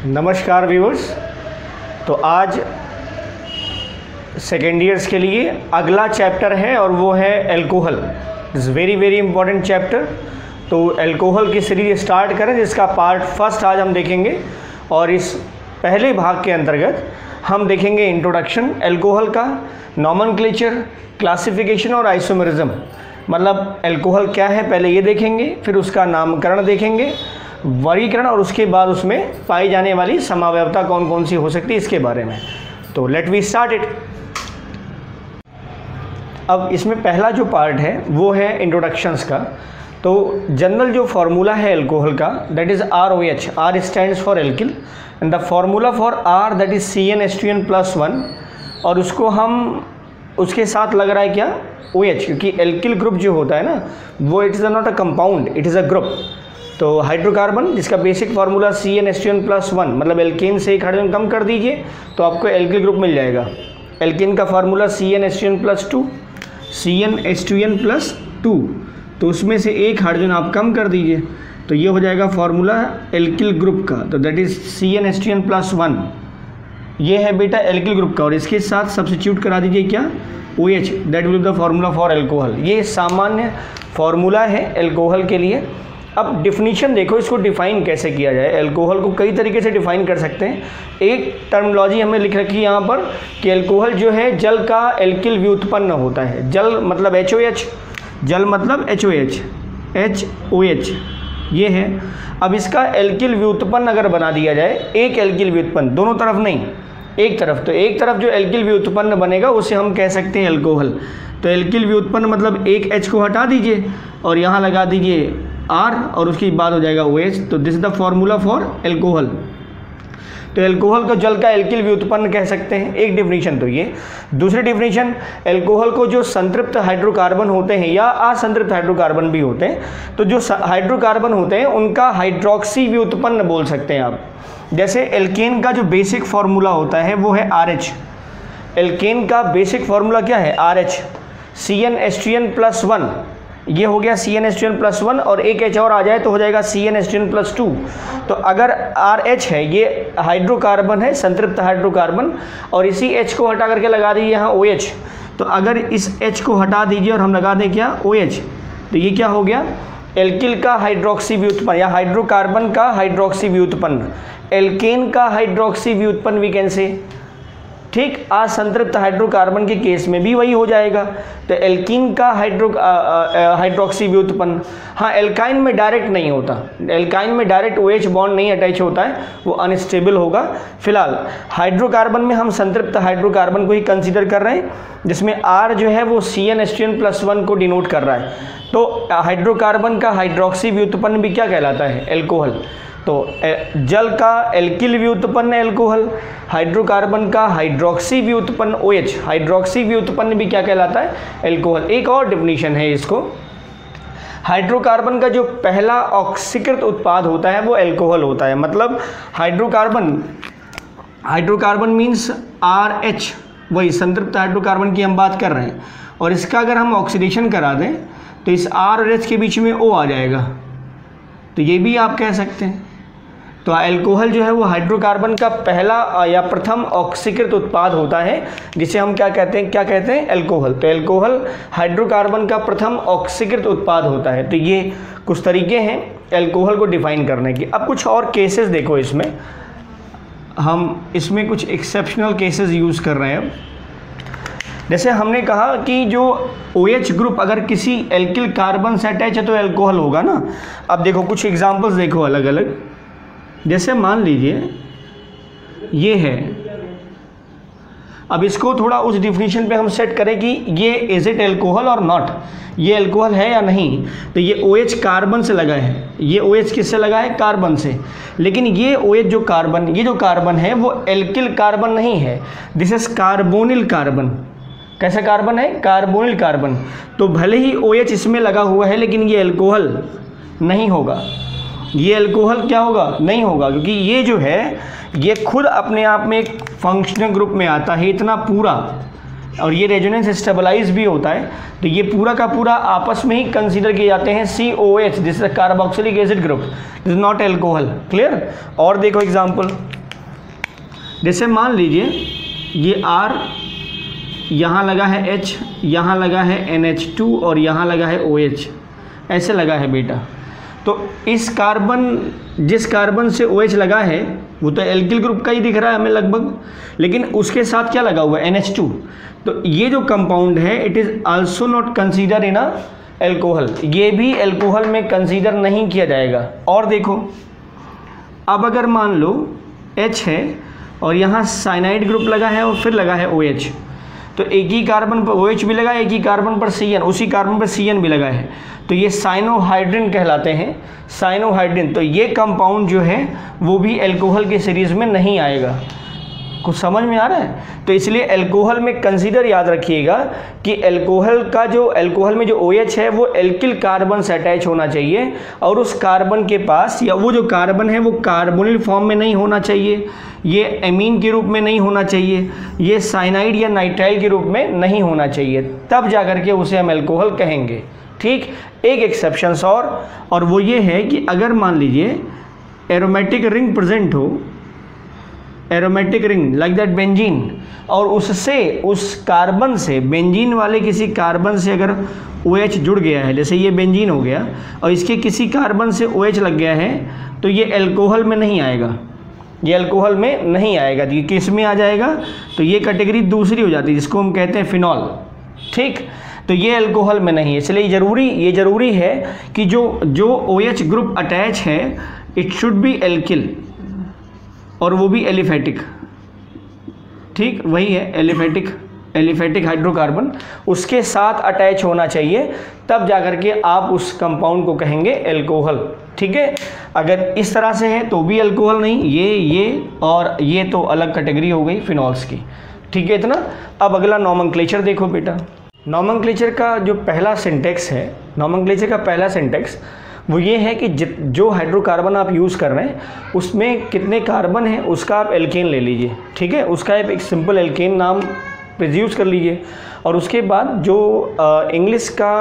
नमस्कार व्यूअर्स। तो आज सेकेंड ईयर्स के लिए अगला चैप्टर है और वो है alcohol. Is very important chapter. तो एल्कोहल की सीरीज स्टार्ट करें जिसका पार्ट फर्स्ट आज हम देखेंगे और इस पहले भाग के अंतर्गत हम देखेंगे इंट्रोडक्शन एल्कोहल का, नॉमेनक्लेचर, क्लासिफिकेशन और आइसोमेरिज्म। मतलब एल्कोहल क्या है पहले ये देखेंगे, फिर उसका नामकरण देखेंगे, वर्गीकरण और उसके बाद उसमें पाई जाने वाली समावयवता कौन कौन सी हो सकती है इसके बारे में। तो लेट वी स्टार्ट इट। अब इसमें पहला जो पार्ट है वो है इंट्रोडक्शंस का। तो जनरल जो फार्मूला है एल्कोहल का that is ROH। R stands for alkyl and the formula for R that is CnH2n+1 और उसको हम उसके साथ लग रहा है क्या OH, क्योंकि एल्किल ग्रुप जो होता है ना वो it is not a compound, it is a group. तो हाइड्रोकार्बन जिसका बेसिक फार्मूला CnH2n+1 मतलब एल्केन से एक हाइड्रोजन कम कर दीजिए तो आपको एल्किल ग्रुप मिल जाएगा। एल्केन का फार्मूला CnH2n+2, CnH2n+2, तो उसमें से एक हाइड्रोजन आप कम कर दीजिए तो ये हो जाएगा फार्मूला एल्किल ग्रुप का। तो दैट इज CnH2n+1, ये है बेटा एल्किल ग्रुप का और इसके साथ सब्स्टिट्यूट करा दीजिए क्या OH, that will be the formula for alcohol. ये सामान्य फार्मूला है एल्कोहल के लिए। अब डिफिनीशन देखो, इसको डिफाइन कैसे किया जाए। एल्कोहल को कई तरीके से डिफाइन कर सकते हैं। एक टर्मिनोलॉजी हमने लिख रखी है यहाँ पर कि एल्कोहल जो है जल का एल्किल व्युत्पन्न होता है। जल मतलब HOH, जल मतलब HOH ये है। अब इसका एल्किल व्युत्पन्न अगर बना दिया जाए, एक एल्किल व्युत्पन्न, दोनों तरफ नहीं, एक तरफ, तो एक तरफ जो एल्किल व्युत्पन्न बनेगा उसे हम कह सकते हैं एल्कोहल। तो एल्किल व्युत्पन्न मतलब एक H को हटा दीजिए और यहाँ लगा दीजिए R और उसके बाद हो जाएगा OH। तो this is the formula for alcohol. तो एल्कोहल को जल का एल्किल व्युत्पन्न कह सकते हैं, एक डिफिनीशन तो ये। दूसरी डिफिनीशन, एल्कोहल को जो संतृप्त हाइड्रोकार्बन होते हैं या असंतृप्त हाइड्रोकार्बन भी होते हैं, तो जो हाइड्रोकार्बन होते हैं उनका हाइड्रोक्सी व्युत्पन्न बोल सकते हैं आप। जैसे एल्केन का जो बेसिक फार्मूला होता है वो है RH। एल्केन का बेसिक फार्मूला क्या है RH, CnH2n+1, ये हो गया CnH2n+1 और एक H और आ जाए तो हो जाएगा CnH2n+2। तो अगर RH है ये हाइड्रोकार्बन है, संतृप्त हाइड्रोकार्बन, और इसी H को हटा करके लगा दीजिए यहाँ OH। तो अगर इस H को हटा दीजिए और हम लगा दें क्या OH, तो ये क्या हो गया एल्किल का हाइड्रोक्सी व्युत्पन्न या हाइड्रोकार्बन का हाइड्रोक्सी व्युत्पन्न, एल्केन का हाइड्रोक्सी व्युत्पन्न वी कैन से। ठीक, असंतृप्त हाइड्रोकार्बन के केस में भी वही हो जाएगा। तो एल्कीन का हाइड्रोक्सी व्युत्पन्न। हाँ, एल्काइन में डायरेक्ट नहीं होता, एल्काइन में डायरेक्ट OH बॉन्ड नहीं अटैच होता है, वो अनस्टेबल होगा। फिलहाल हाइड्रोकार्बन में हम संतृप्त हाइड्रोकार्बन को ही कंसीडर कर रहे हैं जिसमें R जो है वो CnH2n+1 को डिनोट कर रहा है। तो हाइड्रोकार्बन का हाइड्रोक्सी व्युत्पन्न भी क्या कहलाता है एल्कोहल। तो जल का एल्किल व्युत्पन्न एल्कोहल, हाइड्रोकार्बन का हाइड्रोक्सी व्युत्पन्न OH, हाइड्रोक्सी व्युत्पन्न भी क्या कहलाता है एल्कोहल। एक और डिफिनीशन है इसको, हाइड्रोकार्बन का जो पहला ऑक्सीकृत उत्पाद होता है वो एल्कोहल होता है। मतलब हाइड्रोकार्बन मीन्स RH, वही संतृप्त हाइड्रोकार्बन की हम बात कर रहे हैं, और इसका अगर हम ऑक्सीडेशन करा दें तो इस R और H के बीच में O आ जाएगा, तो ये भी आप कह सकते हैं। तो एल्कोहल जो है वो हाइड्रोकार्बन का पहला या प्रथम ऑक्सीकृत उत्पाद होता है जिसे हम क्या कहते हैं एल्कोहल। तो एल्कोहल हाइड्रोकार्बन का प्रथम ऑक्सीकृत उत्पाद होता है। तो ये कुछ तरीके हैं एल्कोहल को डिफाइन करने के। अब कुछ और केसेस देखो, इसमें हम इसमें कुछ एक्सेप्शनल केसेस यूज़ कर रहे हैं। जैसे हमने कहा कि जो OH ग्रुप अगर किसी एल्किल कार्बन से अटैच है तो एल्कोहल होगा ना। अब देखो कुछ एग्जांपल्स देखो अलग अलग। जैसे मान लीजिए ये है, अब इसको थोड़ा उस डिफिनीशन पे हम सेट करें कि ये इज इट एल्कोहल और नॉट, ये एल्कोहल है या नहीं। तो ये OH कार्बन से लगा है, ये OH किससे लगा है कार्बन से, लेकिन ये OH जो कार्बन है वो एल्किल कार्बन नहीं है, दिस इज कार्बोनिल कार्बन। कैसा कार्बन है कार्बोनिल कार्बन। तो भले ही OH इसमें लगा हुआ है लेकिन ये एल्कोहल नहीं होगा, ये एल्कोहल क्या होगा नहीं होगा, क्योंकि ये जो है ये खुद अपने आप में एक फंक्शनल ग्रुप में आता है। इतना पूरा और ये रेजोनेंस स्टेबलाइज भी होता है, तो ये पूरा का पूरा आपस में ही कंसीडर किए जाते हैं COH, this is carboxylic acid group, this is not alcohol. Clear. और देखो एग्जांपल, जैसे मान लीजिए ये R, यहाँ लगा है H, यहाँ लगा है NH2 और यहाँ लगा है OH, ऐसे लगा है बेटा। तो इस कार्बन, जिस कार्बन से OH लगा है वो तो एल्किल ग्रुप का ही दिख रहा है हमें लगभग, लेकिन उसके साथ क्या लगा हुआ है NH2, तो ये जो कंपाउंड है it is also not consider in a alcohol, ये भी एल्कोहल में कंसीडर नहीं किया जाएगा। और देखो अब अगर मान लो H है और यहाँ साइनाइड ग्रुप लगा है और फिर लगा है OH, तो एक ही कार्बन पर OH भी लगा है, एक ही कार्बन पर CN, उसी कार्बन पर CN भी लगा है, तो ये साइनोहाइड्रिन कहलाते हैं, साइनोहाइड्रिन। तो ये कंपाउंड जो है वो भी एल्कोहल के सीरीज़ में नहीं आएगा। कुछ समझ में आ रहा है? तो इसलिए एल्कोहल में कंसीडर याद रखिएगा कि एल्कोहल का जो, एल्कोहल में जो OH है वो एल्किल कार्बन से अटैच होना चाहिए, और उस कार्बन के पास, या वो जो कार्बन है वो कार्बोनिल फॉर्म में नहीं होना चाहिए, ये एमीन के रूप में नहीं होना चाहिए, ये साइनाइड या नाइट्राइल के रूप में नहीं होना चाहिए, तब जाकर के उसे हम एल्कोहल कहेंगे। ठीक। एक एक्सेप्शंस और वो ये है कि अगर मान लीजिए एरोमेटिक रिंग प्रेजेंट हो, aromatic ring like that benzene, और उससे, उस कार्बन से, बेंजीन वाले किसी कार्बन से अगर OH जुड़ गया है, जैसे ये बेंजीन हो गया और इसके किसी कार्बन से OH लग गया है, तो ये एल्कोहल में नहीं आएगा, ये अल्कोहल में नहीं आएगा। ये किस में आ जाएगा? तो ये कैटेगरी दूसरी हो जाती है जिसको हम कहते हैं फिनॉल। ठीक। तो ये अल्कोहल में नहीं है, इसलिए ये ज़रूरी है कि जो OH ग्रुप अटैच है इट शुड बी एल्किल, और वो भी एलिफेटिक। ठीक, वही है एलिफेटिक हाइड्रोकार्बन, उसके साथ अटैच होना चाहिए, तब जाकर के आप उस कंपाउंड को कहेंगे एल्कोहल। ठीक है। अगर इस तरह से है तो भी अल्कोहल नहीं, ये और ये तो अलग कैटेगरी हो गई फिनॉल्स की। ठीक है इतना। अब अगला नॉमेनक्लेचर देखो बेटा। नॉमेनक्लेचर का जो पहला सिंटेक्स है, नॉमेनक्लेचर का पहला सिंटेक्स वो ये है कि जो हाइड्रोकार्बन आप यूज़ कर रहे हैं उसमें कितने कार्बन है उसका आप एल्केन ले लीजिए। ठीक है, उसका एक सिंपल एल्केन नाम प्रोड्यूस कर लीजिए, और उसके बाद जो इंग्लिश का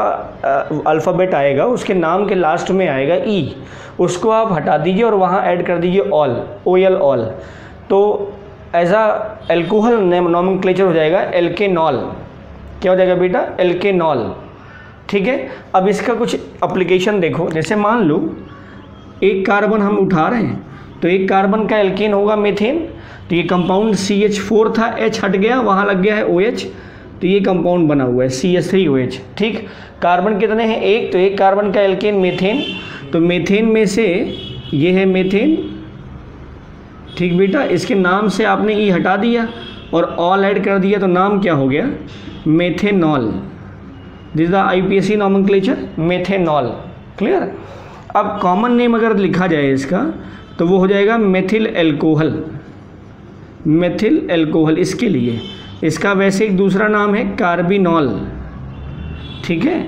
अल्फ़ाबेट आएगा उसके नाम के लास्ट में आएगा E, उसको आप हटा दीजिए और वहाँ ऐड कर दीजिए OL ऑल, तो एज आ एल्कोहल नॉमेनक्लेचर हो जाएगा एल्केनॉल। क्या हो जाएगा बेटा? एल्केनॉल। ठीक है। अब इसका कुछ एप्लीकेशन देखो, जैसे मान लो एक कार्बन हम उठा रहे हैं, तो एक कार्बन का एल्केन होगा मीथेन, तो ये कंपाउंड CH4 था, H हट गया, वहाँ लग गया है OH, तो ये कंपाउंड बना हुआ है CH3OH। ठीक। कार्बन कितने हैं? एक, तो एक कार्बन का एल्केन मीथेन, तो मीथेन में से ये है मीथेन। ठीक बेटा, इसके नाम से आपने E हटा दिया और ऑल ऐड कर दिया, तो नाम क्या हो गया? Methanol. This the IPSC nomenclature, methanol. Clear. अब कॉमन नेम अगर लिखा जाए इसका तो वो हो जाएगा मेथिल एल्कोहल। मेथिल एल्कोहल इसके लिए, इसका वैसे एक दूसरा नाम है कार्बिनॉल। ठीक है,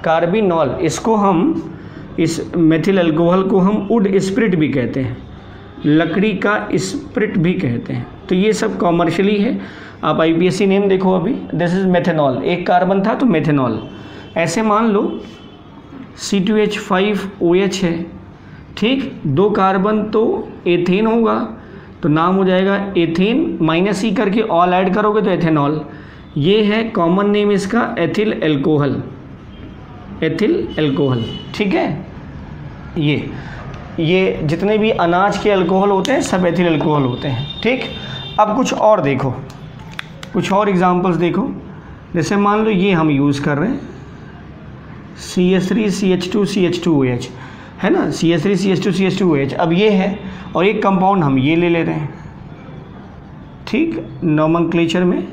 कार्बिनॉल। इसको हम, इस मेथिल एल्कोहल को हम वुड स्पिरिट भी कहते हैं, लकड़ी का स्पिरिट भी कहते हैं। तो ये सब कॉमर्शियली है। आप IPSC नेम देखो अभी, दिस इज मेथेनॉल, एक कार्बन था तो मेथेनॉल। ऐसे मान लो C2H5OH है। ठीक, दो कार्बन तो एथेन होगा, तो नाम हो जाएगा एथेन, -E करके ऑल ऐड करोगे तो एथेनॉल। ये है कॉमन नेम इसका एथिल एल्कोहल, एथिल एल्कोहल। ठीक है। ये जितने भी अनाज के अल्कोहल होते हैं सब एथिल एल्कोहल होते हैं। ठीक। अब कुछ और देखो, कुछ और एग्जांपल्स देखो। जैसे मान लो ये हम यूज़ कर रहे हैं CH3CH2CH2OH, है ना, CH3CH2CH2OH। अब ये है और एक कंपाउंड हम ये ले रहे हैं। ठीक, नॉमेनक्लेचर में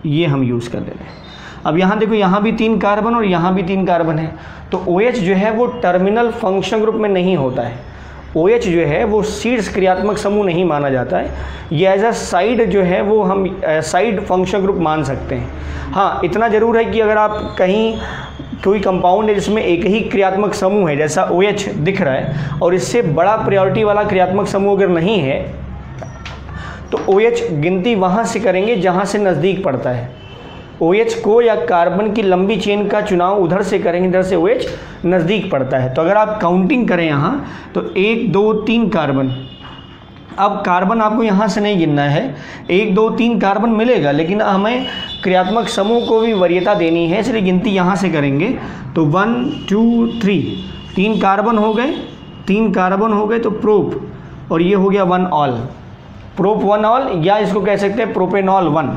ये हम यूज़ कर ले रहे हैं। अब यहाँ देखो, यहाँ भी 3 कार्बन और यहाँ भी 3 कार्बन है, तो OH जो है वो टर्मिनल फंक्शन ग्रुप में नहीं होता है। OH जो है वो शीर्ष क्रियात्मक समूह नहीं माना जाता है, ये एज अ साइड जो है वो हम साइड फंक्शन ग्रुप मान सकते हैं। हाँ, इतना ज़रूर है कि अगर आप कहीं कोई कंपाउंड है जिसमें एक ही क्रियात्मक समूह है, जैसा OH दिख रहा है, और इससे बड़ा प्रायोरिटी वाला क्रियात्मक समूह अगर नहीं है, तो OH गिनती वहाँ से करेंगे जहाँ से नज़दीक पड़ता है। OH को या कार्बन की लंबी चेन का चुनाव उधर से करेंगे, इधर से OH नज़दीक पड़ता है। तो अगर आप काउंटिंग करें यहाँ तो 1 2 3 कार्बन, अब कार्बन आपको यहाँ से नहीं गिनना है, 1 2 3 कार्बन मिलेगा, लेकिन हमें क्रियात्मक समूह को भी वरीयता देनी है, इसलिए गिनती यहाँ से करेंगे। तो 1 2 3, 3 कार्बन हो गए, 3 कार्बन हो गए तो प्रोप, और ये हो गया 1 ऑल, प्रोप 1 ऑल, या इसको कह सकते हैं प्रोपेनॉल 1,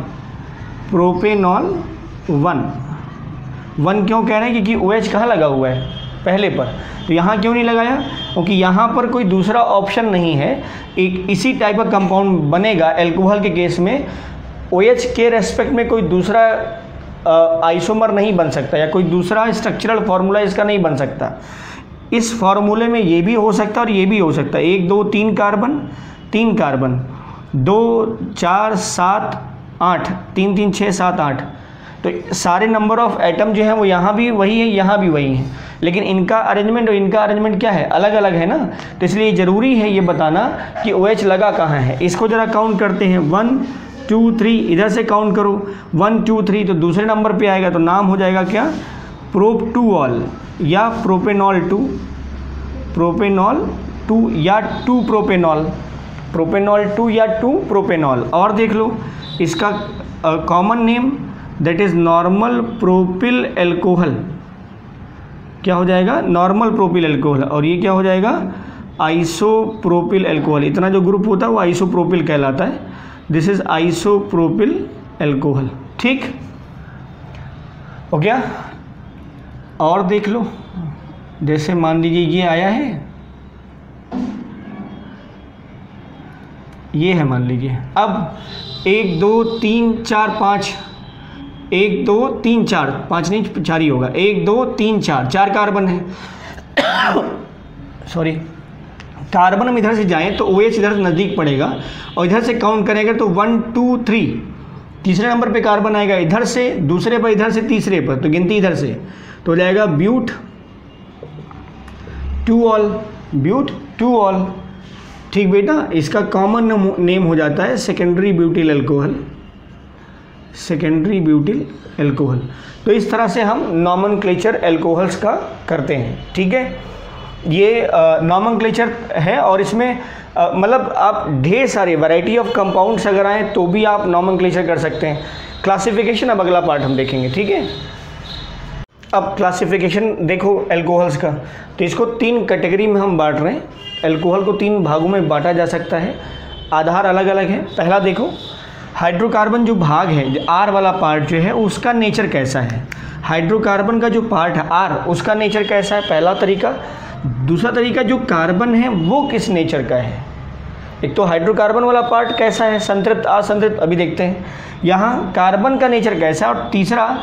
प्रोपेनॉल 1 क्यों कह रहे हैं? क्योंकि OH कहाँ लगा हुआ है? पहले पर। तो यहाँ क्यों नहीं लगाया? क्योंकि यहाँ पर कोई दूसरा ऑप्शन नहीं है। एक इसी टाइप का कंपाउंड बनेगा एल्कोहल के केस में, OH के रेस्पेक्ट में कोई दूसरा आइसोमर नहीं बन सकता, या कोई दूसरा स्ट्रक्चरल फार्मूला इसका नहीं बन सकता। इस फार्मूले में ये भी हो सकता है और ये भी हो सकता है। 1 2 3 कार्बन, 3 कार्बन, 2 4 7 8, 3 3 6 7 8, तो सारे नंबर ऑफ एटम जो है वो यहाँ भी वही है, यहाँ भी वही है, लेकिन इनका अरेंजमेंट और इनका अरेंजमेंट क्या है? अलग अलग है ना। तो इसलिए ज़रूरी है ये बताना कि OH लगा कहाँ है। इसको ज़रा काउंट करते हैं, 1 2 3, इधर से काउंट करो 1 2 3, तो दूसरे नंबर पे आएगा, तो नाम हो जाएगा क्या? प्रोप 2 ऑल या प्रोपेनॉल 2, प्रोपेनॉल 2 या 2 प्रोपेनॉल, प्रोपेनॉल 2 या 2 प्रोपेनॉल। और देख लो इसका common name, that is normal propyl alcohol, क्या हो जाएगा? Normal propyl alcohol. और ये क्या हो जाएगा? Isopropyl alcohol. इतना जो ग्रुप होता है वो आइसोप्रोपिल कहलाता है। This is isopropyl alcohol. ठीक हो गया? और देख लो, जैसे मान लीजिए ये आया है, ये है मान लीजिए। अब 1 2 3 4 5, 1 2 3 4, 5 नहीं 4 ही होगा, 1 2 3 4, 4 कार्बन है। सॉरी, कार्बन हम इधर से जाएं तो OH इधर नज़दीक पड़ेगा, और इधर से काउंट करेंगे तो 1 2 3, तीसरे नंबर पे कार्बन आएगा इधर से, दूसरे पर इधर से, तीसरे पर, तो गिनती इधर से, तो हो जाएगा ब्यूट 2 ऑल, ब्यूट 2 ऑल। ठीक बेटा, इसका कॉमन नेम हो जाता है secondary butyl alcohol, secondary butyl alcohol. तो इस तरह से हम नॉमेनक्लेचर एल्कोहल्स का करते हैं। ठीक है, ये नॉमेनक्लेचर है, और इसमें मतलब आप ढेर सारे वैरायटी ऑफ कंपाउंड्स अगर आए तो भी आप नॉमेनक्लेचर कर सकते हैं। क्लासिफिकेशन अब अगला पार्ट हम देखेंगे। ठीक है, अब क्लासिफिकेशन देखो एल्कोहल्स का, तो इसको 3 कैटेगरी में हम बांट रहे हैं। एल्कोहल को 3 भागों में बांटा जा सकता है, आधार अलग अलग है। पहला देखो, हाइड्रोकार्बन जो भाग है, जो R वाला पार्ट जो है उसका नेचर कैसा है। हाइड्रोकार्बन का जो पार्ट है R, उसका नेचर कैसा है, पहला तरीका। दूसरा तरीका, जो कार्बन है वो किस नेचर का है। एक तो हाइड्रोकार्बन वाला पार्ट कैसा है, संतृप्त असंतृप्त, अभी देखते हैं। यहाँ कार्बन का नेचर कैसा है, और तीसरा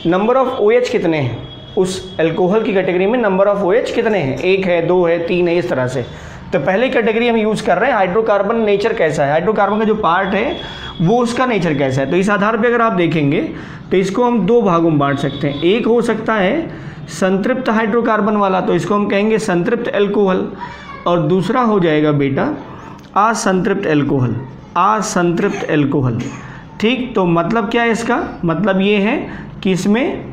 नंबर ऑफ OH कितने हैं, उस एल्कोहल की कैटेगरी में नंबर ऑफ OH कितने हैं, 1 है 2 है 3 है, इस तरह से। तो पहले कैटेगरी हम यूज़ कर रहे हैं हाइड्रोकार्बन नेचर कैसा है, हाइड्रोकार्बन का जो पार्ट है वो उसका नेचर कैसा है। तो इस आधार पे अगर आप देखेंगे तो इसको हम 2 भागों में बांट सकते हैं। एक हो सकता है संतृप्त हाइड्रोकार्बन वाला, तो इसको हम कहेंगे संतृप्त एल्कोहल, और दूसरा हो जाएगा बेटा असंतृप्त एल्कोहल, असंतृप्त एल्कोहल। ठीक, तो मतलब क्या है इसका? मतलब ये है कि इसमें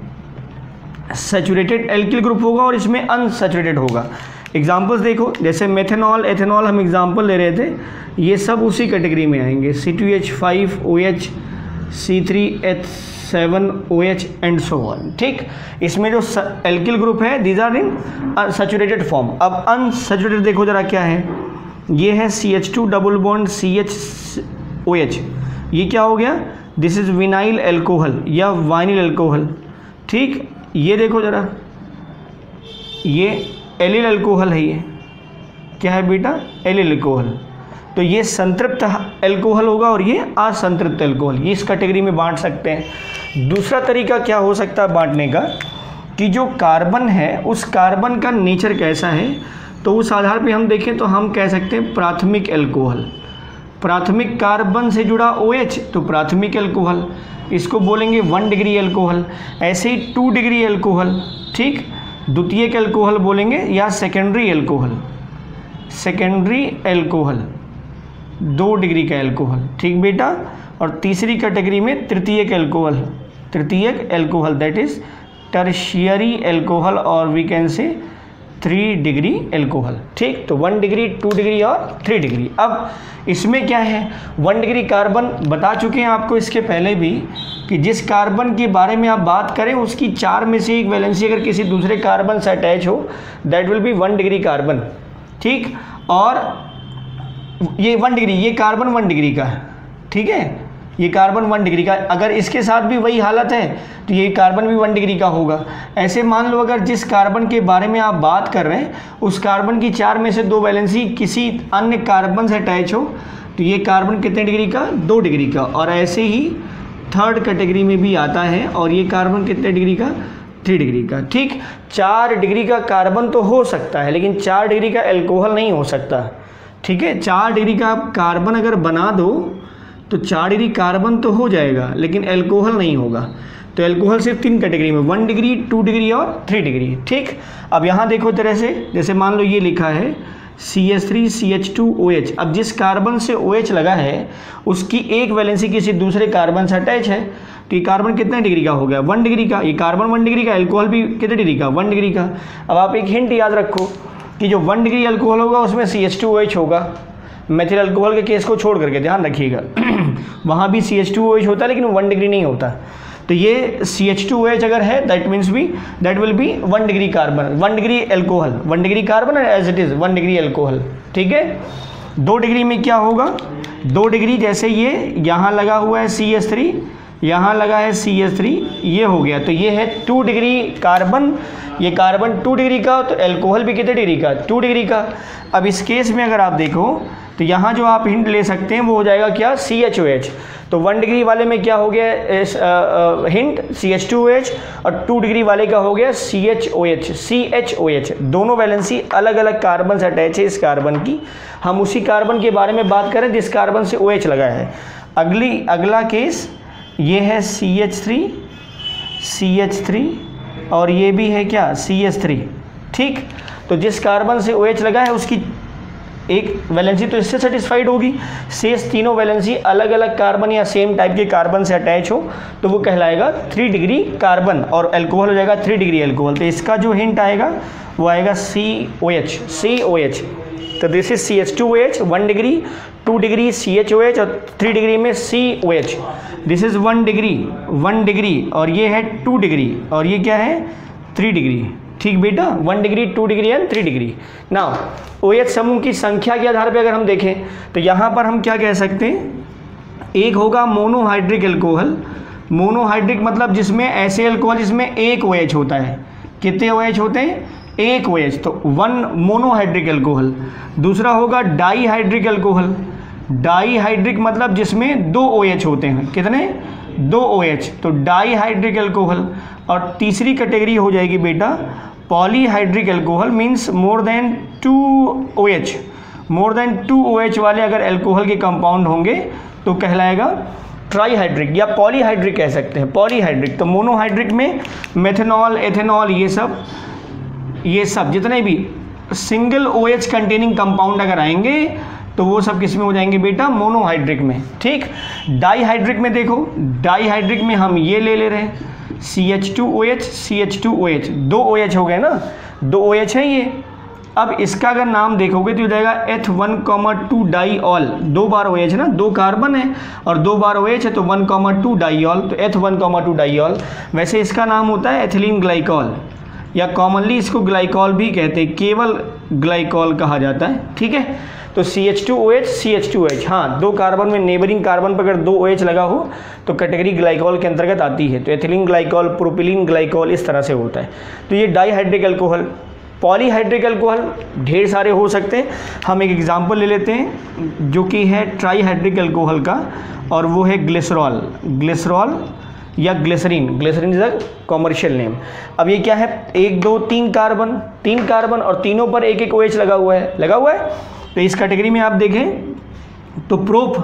सैचुरेटेड एल्किल ग्रुप होगा और इसमें अनसैचुरेटेड होगा। एग्जाम्पल्स देखो, जैसे मेथेनॉल, एथेनॉल हम एग्जाम्पल ले रहे थे, ये सब उसी कैटेगरी में आएंगे। C2H5OH, C3H7OH and so on. ठीक, इसमें जो एल्किल ग्रुप है these are in saturated form. अब अनसैचुरेटेड देखो जरा क्या है, ये है CH2 डबल बॉन्ड CHOH, ये क्या हो गया? दिस इज विनाइल एल्कोहल या वाइनिल एल्कोहल। ठीक, ये देखो जरा, ये एलिल एल्कोहल है, ये क्या है बेटा? Allyl alcohol. तो ये संतृप्त एल्कोहल होगा और ये असंतृप्त एल्कोहल, ये इस कैटेगरी में बांट सकते हैं। दूसरा तरीका क्या हो सकता है बांटने का, कि जो कार्बन है उस कार्बन का नेचर कैसा है, तो उस आधार पे हम देखें तो हम कह सकते हैं प्राथमिक एल्कोहल। प्राथमिक कार्बन से जुड़ा OH तो प्राथमिक एल्कोहल, इसको बोलेंगे 1 डिग्री एल्कोहल। ऐसे ही 2 डिग्री एल्कोहल, ठीक, द्वितीयक एल्कोहल बोलेंगे, या secondary alcohol, secondary alcohol 2 degree का एल्कोहल। ठीक बेटा, और तीसरी कैटेगरी में तृतीयक एल्कोहल, तृतीयक alcohol, that is tertiary alcohol और we can say 3 degree alcohol. ठीक, तो 1 डिग्री, 2 डिग्री और 3 डिग्री। अब इसमें क्या है, 1 डिग्री कार्बन बता चुके हैं आपको इसके पहले भी कि जिस कार्बन के बारे में आप बात करें उसकी 4 में से एक वैलेंसी अगर किसी दूसरे कार्बन से अटैच हो that will be 1 degree carbon. ठीक, और ये 1 डिग्री, ये कार्बन 1 डिग्री का है। ठीक है, ये कार्बन 1 डिग्री का, अगर इसके साथ भी वही हालत है तो ये कार्बन भी 1 डिग्री का होगा। ऐसे मान लो अगर जिस कार्बन के बारे में आप बात कर रहे हैं उस कार्बन की 4 में से 2 वैलेंसी किसी अन्य कार्बन से अटैच हो तो ये कार्बन कितने डिग्री का, 2 डिग्री का। और ऐसे ही 3rd कैटेगरी में भी आता है और ये कार्बन कितने डिग्री का, 3 डिग्री का। ठीक, 4 डिग्री का कार्बन तो हो सकता है लेकिन 4 डिग्री का एल्कोहल नहीं हो सकता। ठीक है, 4 डिग्री का कार्बन अगर बना दो तो 4 डिग्री कार्बन तो हो जाएगा लेकिन एल्कोहल नहीं होगा। तो एल्कोहल सिर्फ 3 कैटेगरी में, 1 डिग्री, 2 डिग्री और 3 डिग्री। ठीक, अब यहाँ देखो तरह से, जैसे मान लो ये लिखा है CH3CH2OH। अब जिस कार्बन से OH लगा है उसकी एक वैलेंसी किसी दूसरे कार्बन से अटैच है तो ये कार्बन कितने डिग्री का हो गया, 1 डिग्री का। ये कार्बन 1 डिग्री का, एल्कोहल भी कितने डिग्री का, 1 डिग्री का। अब आप एक हिंट याद रखो कि जो 1 डिग्री एल्कोहल होगा उसमें CH2OH होगा। मेथिल अल्कोहल के केस को छोड़ करके ध्यान रखिएगा वहाँ भी CH2OH होता है लेकिन 1 डिग्री नहीं होता। तो ये CH2OH अगर है दैट मीन्स भी that will be 1 degree carbon, 1 degree alcohol, 1 degree carbon as it is 1 degree alcohol. ठीक है, 2 डिग्री में क्या होगा, 2 डिग्री जैसे ये यहाँ लगा हुआ है CH3, यहाँ लगा है CH3, ये हो गया तो ये है 2 डिग्री कार्बन। ये कार्बन 2 डिग्री का तो एल्कोहल भी कितने डिग्री का, 2 डिग्री का। अब इस केस में अगर आप देखो तो यहाँ जो आप हिंट ले सकते हैं वो हो जाएगा क्या, CHOH। तो 1 डिग्री वाले में क्या हो गया हिंट, CH2OH, और 2 डिग्री वाले का हो गया CHOH। दोनों वैलेंसी अलग अलग कार्बन से अटैच है इस कार्बन की। हम उसी कार्बन के बारे में बात करें जिस कार्बन से OH लगा है। अगला केस ये है CH3 और ये भी है क्या, CH3। ठीक, तो जिस कार्बन से OH लगा है उसकी एक वैलेंसी तो इससे सेटिस्फाइड होगी, शेष तीनों वैलेंसी अलग अलग कार्बन या सेम टाइप के कार्बन से अटैच हो तो वो कहलाएगा 3 डिग्री कार्बन और एल्कोहल हो जाएगा 3 डिग्री एल्कोहल। तो इसका जो हिंट आएगा वो आएगा COH। तो this is CH2OH 1 degree, 2 degree CHOH और 3 डिग्री में COH। दिस इज 1 डिग्री और ये है 2 डिग्री और ये क्या है 3 डिग्री। ठीक बेटा, 1 degree, 2 degree and 3 degree. Now OH समूह की संख्या के आधार पर अगर हम देखें तो यहाँ पर हम क्या कह सकते हैं, एक होगा मोनोहाइड्रिक एल्कोहल। मोनोहाइड्रिक मतलब जिसमें ऐसे एल्कोहल जिसमें एक OH होता है। कितने OH होते हैं, एक OH, तो 1 मोनोहाइड्रिक एल्कोहल। दूसरा होगा डाईहाइड्रिक एल्कोहल। डाईहाइड्रिक मतलब जिसमें 2 OH होते हैं। कितने, 2 OH, तो डाईहाइड्रिक एल्कोहल। और तीसरी कैटेगरी हो जाएगी बेटा polyhydric alcohol, means more than 2 OH वाले अगर एल्कोहल के कंपाउंड होंगे तो कहलाएगा ट्राईहाइड्रिक या पॉलीहाइड्रिक कह सकते हैं। पॉलीहाइड्रिक तो मोनोहाइड्रिक में मेथनॉल, एथेनॉल, ये सब जितने भी सिंगल OH कंटेनिंग कंपाउंड अगर आएंगे तो वो सब किस में हो जाएंगे बेटा, मोनोहाइड्रिक में। ठीक, डाईहाइड्रिक में देखो, डाईहाइड्रिक में हम ये ले रहे हैं CH2OH 2 OH हो गए ना, 2 OH है ये। अब इसका अगर नाम देखोगे तो हो जाएगा H1,2 डाईऑल। 2 बार OH ना, 2 कार्बन है और 2 बार OH है तो 1,2 डाईऑल, तो H1,2 डाईऑल। वैसे इसका नाम होता है एथिलीन ग्लाइकॉल या कॉमनली इसको ग्लाइकॉल भी कहते हैं, केवल ग्लाइकॉल कहा जाता है। ठीक है, तो CH2OH, हाँ 2 कार्बन में नेबरिंग कार्बन पर अगर 2 OH लगा हो तो कैटेगरी ग्लाइकॉल के अंतर्गत आती है। तो एथिलीन ग्लाइकॉल, प्रोपिलीन ग्लाइकॉल इस तरह से होता है। तो ये डाईहाइड्रिक एल्कोहल। पॉलीहाइड्रिक एल्कोहल ढेर सारे हो सकते हैं, हम एक एग्जांपल ले लेते हैं जो कि है ट्राईहाइड्रिक एल्कोहल का, और वो है ग्लिसरॉल या glycerine. Glycerine is a commercial name. अब ये क्या है, 1 2 3 कार्बन और तीनों पर एक एक OH लगा हुआ है। तो इस कैटेगरी में आप देखें तो प्रोप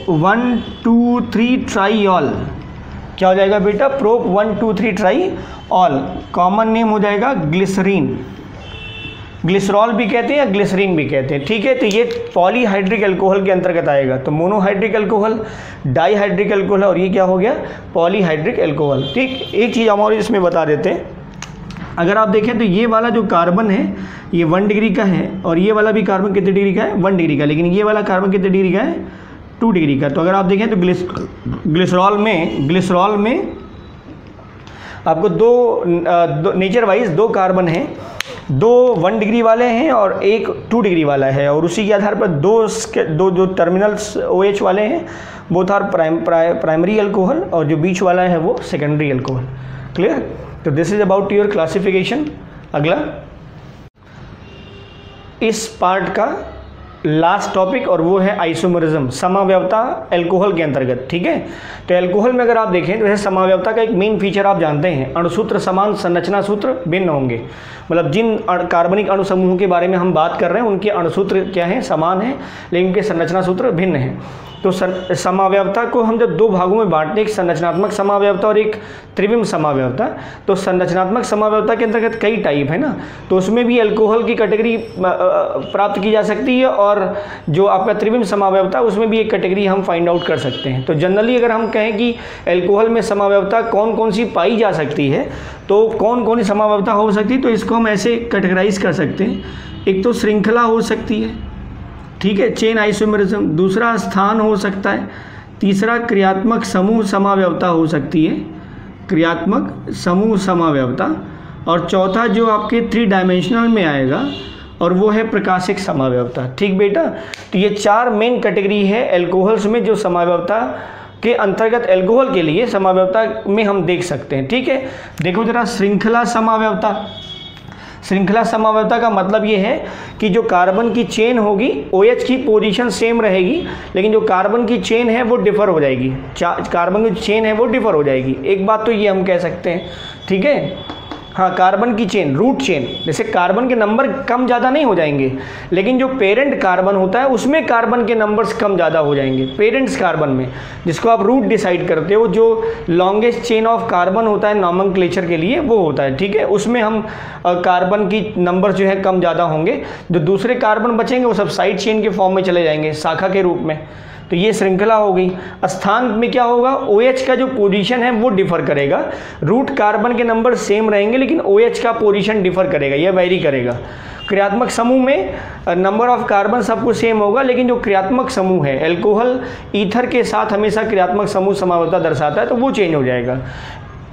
1 2 3 ट्राईऑल क्या हो जाएगा बेटा, प्रोप 1 2 3 ट्राईऑल। कॉमन नेम हो जाएगा ग्लिसरीन। ग्लिसरॉल भी कहते हैं या ग्लिसरीन भी कहते हैं, ठीक है। तो ये पॉलीहाइड्रिक अल्कोहल के अंतर्गत आएगा। तो मोनोहाइड्रिक अल्कोहल, डाईहाइड्रिक अल्कोहल, और ये क्या हो गया, पॉलीहाइड्रिक अल्कोहल, ठीक। एक चीज़ हम और इसमें बता देते हैं, अगर आप देखें तो ये वाला जो कार्बन है ये 1 डिग्री का है, और ये वाला भी कार्बन कितने डिग्री का है, 1 डिग्री का, लेकिन ये वाला कार्बन कितने डिग्री का है, 2 डिग्री का। तो अगर आप देखें तो ग्लिसरॉल में आपको दो नेचर वाइज 2 कार्बन हैं, 2 1 डिग्री वाले हैं और एक 2 डिग्री वाला है, और उसी के आधार पर दो जो टर्मिनल्स OH वाले हैं बोथ आर प्राइमरी अल्कोहल, और जो बीच वाला है वो सेकेंडरी अल्कोहल। क्लियर। तो this is about your classification. अगला इस पार्ट का लास्ट टॉपिक, और वो है आइसोमरिज्म, समावयवता अल्कोहल के अंतर्गत, ठीक है। तो अल्कोहल में अगर आप देखें तो जैसे समावयवता का एक मेन फीचर आप जानते हैं, अणुसूत्र समान, संरचना सूत्र भिन्न होंगे। मतलब जिन कार्बनिक अणु समूहों के बारे में हम बात कर रहे हैं उनके अणुसूत्र क्या हैं, समान हैं, लेकिन उनके संरचना सूत्र भिन्न हैं। तो समावयवता को हम जब 2 भागों में बांटते हैं, एक संरचनात्मक समावयवता और एक त्रिविम समावयवता। तो संरचनात्मक समावयवता के अंतर्गत कई टाइप है ना, तो उसमें भी अल्कोहल की कैटेगरी प्राप्त की जा सकती है, और जो आपका त्रिविम समावयवता उसमें भी एक कैटेगरी हम फाइंड आउट कर सकते हैं। तो जनरली अगर हम कहें कि अल्कोहल में समावयवता कौन कौन सी पाई जा सकती है, तो कौन कौन सी समावयवता हो सकती है, तो इसको हम ऐसे कैटेगराइज कर सकते हैं। एक तो श्रृंखला हो सकती है, ठीक है, चेन आइसोमरिज्म। दूसरा स्थान हो सकता है। तीसरा क्रियात्मक समूह समावयवता हो सकती है, क्रियात्मक समूह समावयवता। और चौथा जो आपके 3 डायमेंशनल में आएगा, और वो है प्रकाशिक समावयवता, ठीक बेटा। तो ये 4 मेन कैटेगरी है अल्कोहल्स में जो समावयवता के अंतर्गत अल्कोहल के लिए समावयवता में हम देख सकते हैं, ठीक है। देखो जरा, श्रृंखला समावयवता। श्रृंखला समावयवता का मतलब ये है कि जो कार्बन की चेन होगी OH की पोजीशन सेम रहेगी, लेकिन जो कार्बन की चेन है वो डिफर हो जाएगी, कार्बन की चेन है वो डिफर हो जाएगी। एक बात तो ये हम कह सकते हैं, ठीक है। हाँ, कार्बन की चेन, रूट चेन, जैसे कार्बन के नंबर कम ज़्यादा नहीं हो जाएंगे, लेकिन जो पेरेंट कार्बन होता है उसमें कार्बन के नंबर्स कम ज़्यादा हो जाएंगे। पेरेंट्स कार्बन में, जिसको आप रूट डिसाइड करते हो, जो लॉन्गेस्ट चेन ऑफ कार्बन होता है नॉमेनक्लेचर के लिए, वो होता है, ठीक है। उसमें हम कार्बन की नंबर जो है कम ज़्यादा होंगे, जो दूसरे कार्बन बचेंगे वो सब साइड चेन के फॉर्म में चले जाएंगे, शाखा के रूप में। तो ये श्रृंखला हो गई। स्थान में क्या होगा, OH का जो पोजीशन है वो डिफर करेगा। रूट कार्बन के नंबर सेम रहेंगे, लेकिन OH का पोजीशन डिफर करेगा, यह वेरी करेगा। क्रियात्मक समूह में नंबर ऑफ कार्बन सब कुछ सेम होगा, लेकिन जो क्रियात्मक समूह है, अल्कोहल ईथर के साथ हमेशा क्रियात्मक समूह समावयवता दर्शाता है, तो वो चेंज हो जाएगा।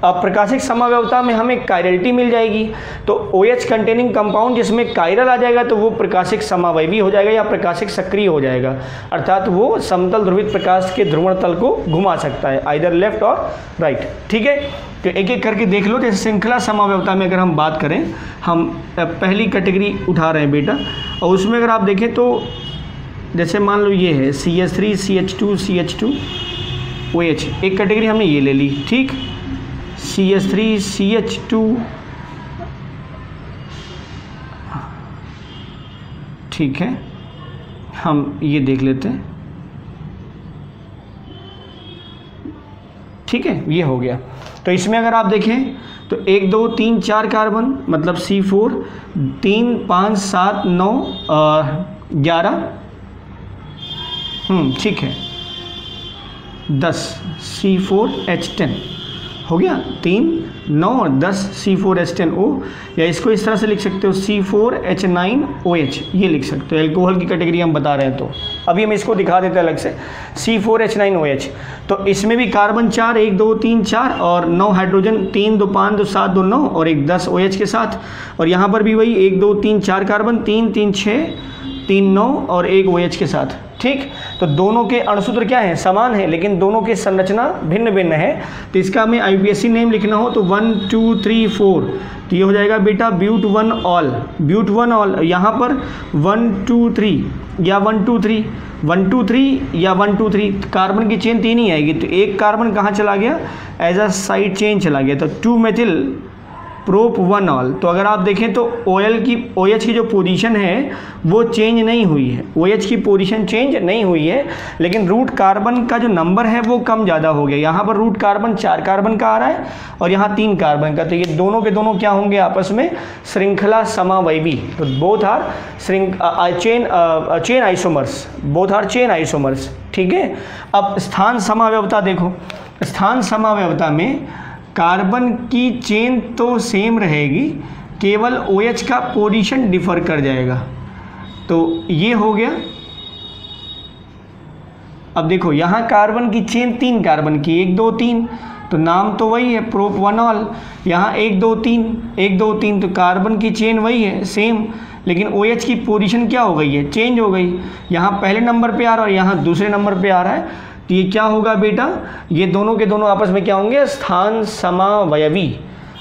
अब प्रकाशिक समावयवता में हमें कायरलिटी मिल जाएगी, तो OH कंटेनिंग कंपाउंड जिसमें कायरल आ जाएगा तो वो प्रकाशिक समावयवी हो जाएगा या प्रकाशिक सक्रिय हो जाएगा, अर्थात वो समतल ध्रुवित प्रकाश के ध्रुवण तल को घुमा सकता है, आइदर लेफ्ट और राइट, ठीक है। तो एक एक करके देख लो। जैसे श्रृंखला समावयवता में अगर हम बात करें, हम पहली कैटेगरी उठा रहे हैं बेटा, और उसमें अगर आप देखें तो जैसे मान लो ये है CH3 CH2 CH2 OH, एक कैटेगरी हमने ये ले ली, ठीक। CH3 CH2 ठीक है, हम ये देख लेते हैं, ठीक है, ये हो गया। तो इसमें अगर आप देखें तो 1 2 3 4 कार्बन, मतलब C4, 3 5 7 9 11, ठीक है, 10 C4H10 हो गया, 3 9 और 10 C4H10O, या इसको इस तरह से लिख सकते हो C4H9OH, ये लिख सकते हो। अल्कोहल की कैटेगरी हम बता रहे हैं, तो अभी हम इसको दिखा देते हैं अलग से, C4H9OH। तो इसमें भी कार्बन 4, 1 2 3 4 और 9 हाइड्रोजन, 3 2 5 2 7 2 9 और एक 10 OH के साथ। और यहाँ पर भी वही 1 2 3 4 कार्बन, 3 3 6 3 9 और एक OH के साथ, ठीक। तो दोनों के अणुसूत्र क्या है, समान है, लेकिन दोनों की संरचना भिन्न भिन्न है। तो इसका हमें IUPAC नेम लिखना हो तो 1 2 3 4, तो ये हो जाएगा बेटा ब्यूट 1 ऑल, ब्यूट 1 ऑल। यहाँ पर 1 2 3 या 1 2 3 1 2 3 या 1 2 3, कार्बन की चेन 3 ही आएगी, तो एक कार्बन कहाँ चला गया, एज अ साइड चेन चला गया, तो 2 मेथिल प्रोप 1 ऑल। तो अगर आप देखें तो OH की जो पोजीशन है वो चेंज नहीं हुई है, OH की पोजीशन चेंज नहीं हुई है, लेकिन रूट कार्बन का जो नंबर है वो कम ज़्यादा हो गया। यहाँ पर रूट कार्बन 4 कार्बन का आ रहा है और यहाँ 3 कार्बन का, तो ये दोनों के दोनों क्या होंगे आपस में श्रृंखला समावयवी। तो both are chain isomers, both are chain isomers. ठीक है, अब स्थान समावयवता देखो, स्थान समावयवता में कार्बन की चेन तो सेम रहेगी, केवल OH का पोजीशन डिफर कर जाएगा। तो ये हो गया। अब देखो यहाँ कार्बन की चेन 3 कार्बन की, 1 2 3, तो नाम तो वही है प्रोप 1 ऑल। यहाँ 1 2 3 1 2 3, तो कार्बन की चेन वही है सेम, लेकिन OH की पोजीशन क्या हो गई है, चेंज हो गई। यहाँ पहले नंबर पे आ रहा है और यहाँ दूसरे नंबर पे आ रहा है, तो ये क्या होगा बेटा, ये दोनों के दोनों आपस में क्या होंगे, स्थान समावयवी।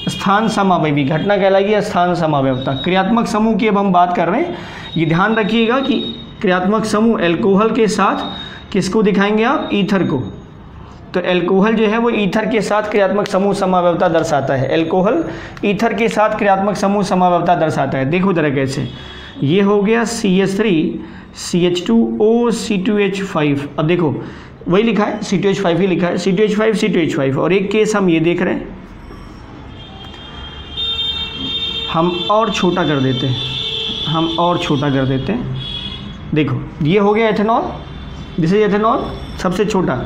स्थान समावयवी घटना कहलाएगी स्थान समावयवता। क्रियात्मक समूह की अब हम बात कर रहे हैं। ये ध्यान रखिएगा कि क्रियात्मक समूह एल्कोहल के साथ किसको दिखाएंगे आप, ईथर को। तो एल्कोहल जो है वो ईथर के साथ क्रियात्मक समूह समावयवता दर्शाता है। एल्कोहल ईथर के साथ क्रियात्मक समूह समावयवता दर्शाता है। देखो जरा कैसे, ये हो गया CH3 CH2O C2H5। अब देखो वही लिखा है, C2H5 ही लिखा है, C2H5 C2H5। और एक केस हम ये देख रहे हैं, हम और छोटा कर देते हैं, हम और छोटा कर देते हैं। देखो ये हो गया एथेनॉल, दिस इज एथेनॉल, सबसे छोटा।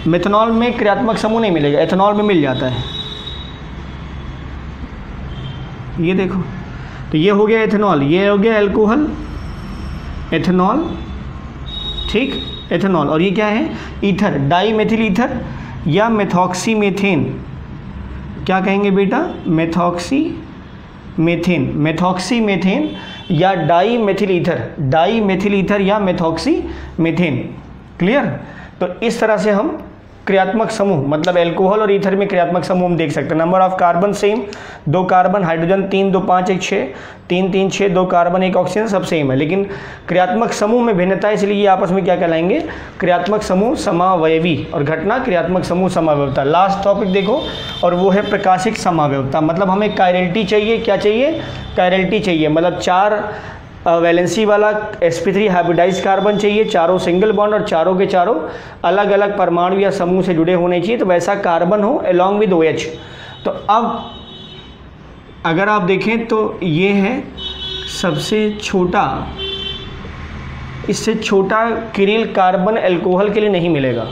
मेथनॉल में क्रियात्मक समूह नहीं मिलेगा, एथेनॉल में मिल जाता है। ये देखो, तो ये हो गया एथेनॉल, ये हो गया एल्कोहल, एथेनॉल, ठीक, एथेनॉल। और ये क्या है, ईथर, डाई मेथिल ईथर या मेथॉक्सी मेथेन। क्या कहेंगे बेटा, मेथॉक्सी मेथेन, मेथॉक्सी मेथेन या dimethyl ether, dimethyl ether या मेथॉक्सी मेथेन। क्लियर। तो इस तरह से हम क्रियात्मक समूह, मतलब एल्कोहल और ईथर में क्रियात्मक समूह हम देख सकते हैं। Number of carbon same, 2 carbon, hydrogen 3 2 5 1 6, 3 3 6, 2 carbon 1 oxygen, सब सेम है, लेकिन क्रियात्मक समूह में भिन्नता है, इसलिए ये आपस में क्या कहलाएंगे, क्रियात्मक समूह समावयवी। और घटना क्रियात्मक समूह समावयवता। लास्ट टॉपिक देखो, और वो है प्रकाशिक समावयवता। मतलब हमें कायरलिटी चाहिए, क्या चाहिए, कायरलिटी चाहिए, मतलब 4 वैलेंसी वाला sp3 हाइब्रिडाइज कार्बन चाहिए, चारों सिंगल बॉन्ड और चारों के चारों अलग अलग परमाणु या समूह से जुड़े होने चाहिए, तो वैसा कार्बन हो अलॉन्ग विद OH। तो अब अगर आप देखें तो ये है सबसे छोटा, इससे छोटा किरिल कार्बन एल्कोहल के लिए नहीं मिलेगा।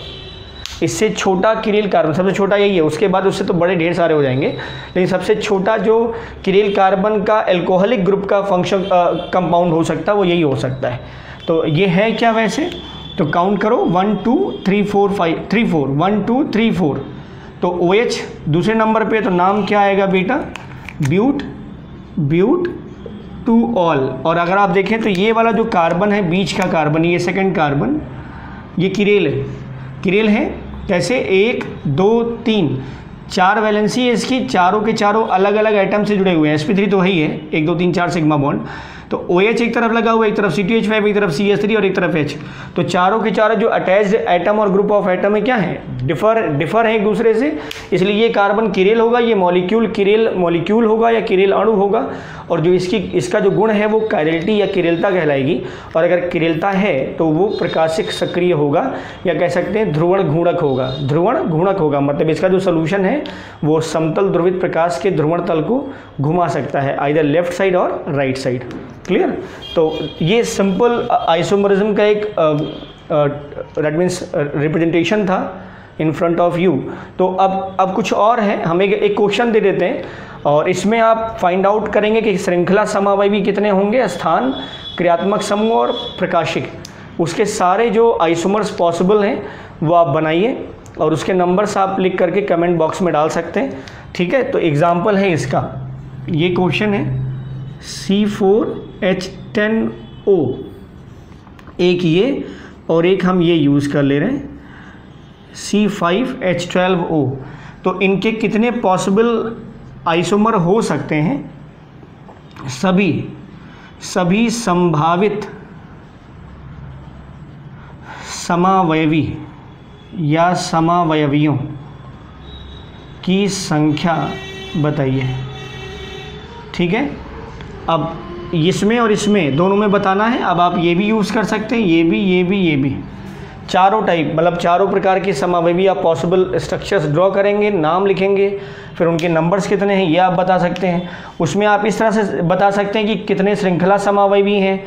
इससे छोटा किरिल कार्बन, सबसे छोटा यही है, उसके बाद उससे तो बड़े ढेर सारे हो जाएंगे, लेकिन सबसे छोटा जो किरिल कार्बन का एल्कोहलिक ग्रुप का फंक्शन कंपाउंड हो सकता है वो यही हो सकता है। तो ये है क्या वैसे, तो काउंट करो 1 2 3 4 5 3 4 1 2 3 4। तो OH दूसरे नंबर पे, तो नाम क्या आएगा बेटा, ब्यूट टू ऑल। और अगर आप देखें तो ये वाला जो कार्बन है, बीच का कार्बन, ये सेकंड कार्बन, ये किरेल है, किरेल है। कैसे, 1 2 3 4 वैलेंसी है इसकी, चारों के चारों अलग अलग एटम से जुड़े हुए हैं। sp3 तो वही है, 1 2 3 4 सिग्मा बॉन्ड। तो OH एक तरफ लगा हुआ है, एक तरफ C2H5, एक तरफ CH3 और एक तरफ H। तो चारों के चारों जो अटैच्ड एटम और ग्रुप ऑफ एटम है क्या है, डिफर है एक दूसरे से, इसलिए ये कार्बन किरेल होगा, ये मॉलिक्यूल किरेल मॉलिक्यूल होगा या किरेल अणु होगा। और जो इसका जो गुण है वो कायरलिटी या किरेलता कहलाएगी। और अगर किरेलता है तो वो प्रकाशिक सक्रिय होगा, या कह सकते हैं ध्रुवण घूर्णक होगा, ध्रुवण घूर्णक होगा। मतलब इसका जो सोल्यूशन है वो समतल ध्रुवित प्रकाश के ध्रुवण तल को घुमा सकता है, आइदर लेफ्ट साइड और राइट साइड। क्लियर। तो ये सिंपल आइसोमरिज्म का एक दैट मीन्स रिप्रेजेंटेशन था इन फ्रंट ऑफ यू। तो अब कुछ और है, हम एक क्वेश्चन दे देते हैं और इसमें आप फाइंड आउट करेंगे कि श्रृंखला समावयवी कितने होंगे, स्थान, क्रियात्मक समूह और प्रकाशिक। उसके सारे जो आइसोमर्स पॉसिबल हैं वो आप बनाइए और उसके नंबर्स आप लिख करके कमेंट बॉक्स में डाल सकते हैं। ठीक है। तो एग्जाम्पल है इसका, ये क्वेश्चन है C4H10O, एक ये और एक हम ये यूज़ कर ले रहे हैं C5H12O। तो इनके कितने पॉसिबल आइसोमर हो सकते हैं, सभी संभावित समावयवी या समावयवियों की संख्या बताइए। ठीक है। अब इसमें और इसमें दोनों में बताना है। अब आप ये भी यूज़ कर सकते हैं, ये भी चारों टाइप, मतलब चारों प्रकार के समावयवी आप पॉसिबल स्ट्रक्चर्स ड्रॉ करेंगे, नाम लिखेंगे, फिर उनके नंबर्स कितने हैं ये आप बता सकते हैं। उसमें आप इस तरह से बता सकते हैं कि कितने श्रृंखला समावयवी हैं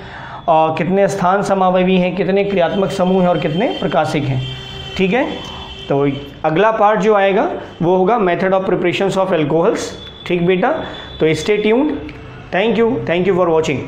और कितने स्थान समावयवी हैं, कितने क्रियात्मक समूह हैं और कितने प्रकाशिक हैं, ठीक है। तो अगला पार्ट जो आएगा वो होगा method of preparations of alcohols, ठीक बेटा। तो stay tuned, thank you for watching.